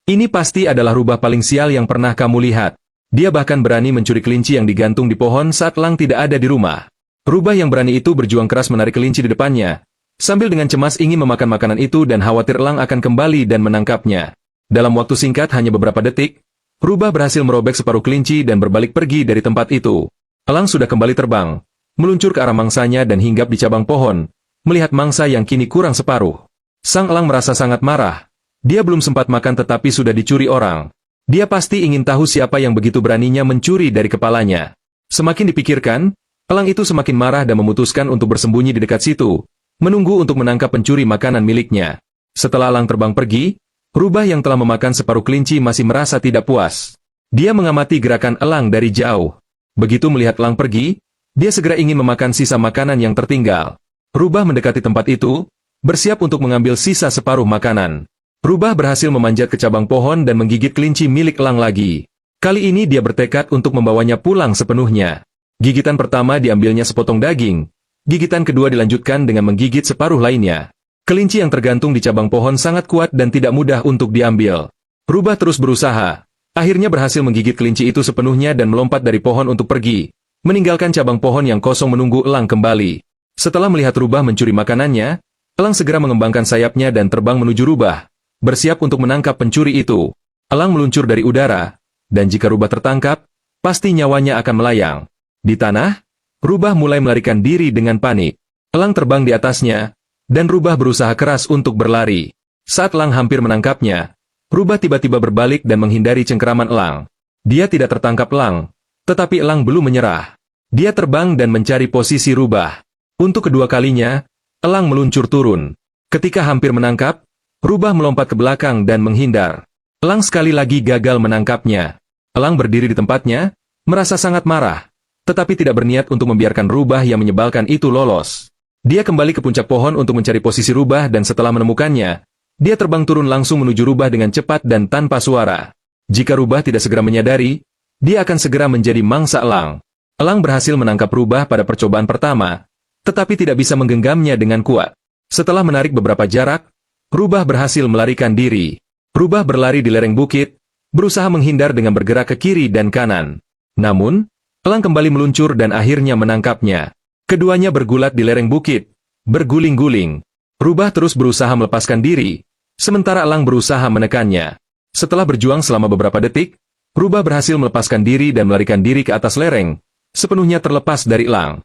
Ini pasti adalah rubah paling sial yang pernah kamu lihat. Dia bahkan berani mencuri kelinci yang digantung di pohon saat Elang tidak ada di rumah. Rubah yang berani itu berjuang keras menarik kelinci di depannya, sambil dengan cemas ingin memakan makanan itu dan khawatir Elang akan kembali dan menangkapnya. Dalam waktu singkat hanya beberapa detik, rubah berhasil merobek separuh kelinci dan berbalik pergi dari tempat itu. Elang sudah kembali terbang, meluncur ke arah mangsanya dan hinggap di cabang pohon, melihat mangsa yang kini kurang separuh. Sang elang merasa sangat marah. Dia belum sempat makan tetapi sudah dicuri orang. Dia pasti ingin tahu siapa yang begitu beraninya mencuri dari kepalanya. Semakin dipikirkan, elang itu semakin marah dan memutuskan untuk bersembunyi di dekat situ, menunggu untuk menangkap pencuri makanan miliknya. Setelah elang terbang pergi, rubah yang telah memakan separuh kelinci masih merasa tidak puas. Dia mengamati gerakan elang dari jauh. Begitu melihat elang pergi, dia segera ingin memakan sisa makanan yang tertinggal. Rubah mendekati tempat itu, bersiap untuk mengambil sisa separuh makanan. Rubah berhasil memanjat ke cabang pohon dan menggigit kelinci milik elang lagi. Kali ini dia bertekad untuk membawanya pulang sepenuhnya. Gigitan pertama diambilnya sepotong daging. Gigitan kedua dilanjutkan dengan menggigit separuh lainnya. Kelinci yang tergantung di cabang pohon sangat kuat dan tidak mudah untuk diambil. Rubah terus berusaha. Akhirnya berhasil menggigit kelinci itu sepenuhnya dan melompat dari pohon untuk pergi, meninggalkan cabang pohon yang kosong menunggu elang kembali. Setelah melihat rubah mencuri makanannya, elang segera mengembangkan sayapnya dan terbang menuju rubah, bersiap untuk menangkap pencuri itu. Elang meluncur dari udara, dan jika rubah tertangkap, pasti nyawanya akan melayang. Di tanah, rubah mulai melarikan diri dengan panik. Elang terbang di atasnya, dan rubah berusaha keras untuk berlari. Saat elang hampir menangkapnya, rubah tiba-tiba berbalik dan menghindari cengkeraman elang. Dia tidak tertangkap elang, tetapi elang belum menyerah. Dia terbang dan mencari posisi rubah. Untuk kedua kalinya, elang meluncur turun. Ketika hampir menangkap, rubah melompat ke belakang dan menghindar. Elang sekali lagi gagal menangkapnya. Elang berdiri di tempatnya, merasa sangat marah, tetapi tidak berniat untuk membiarkan rubah yang menyebalkan itu lolos. Dia kembali ke puncak pohon untuk mencari posisi rubah dan setelah menemukannya, dia terbang turun langsung menuju rubah dengan cepat dan tanpa suara. Jika rubah tidak segera menyadari, dia akan segera menjadi mangsa elang. Elang berhasil menangkap rubah pada percobaan pertama, tetapi tidak bisa menggenggamnya dengan kuat. Setelah menarik beberapa jarak, rubah berhasil melarikan diri. Rubah berlari di lereng bukit, berusaha menghindar dengan bergerak ke kiri dan kanan. Namun, elang kembali meluncur dan akhirnya menangkapnya. Keduanya bergulat di lereng bukit, berguling-guling. Rubah terus berusaha melepaskan diri, sementara elang berusaha menekannya. Setelah berjuang selama beberapa detik, rubah berhasil melepaskan diri dan melarikan diri ke atas lereng, sepenuhnya terlepas dari elang.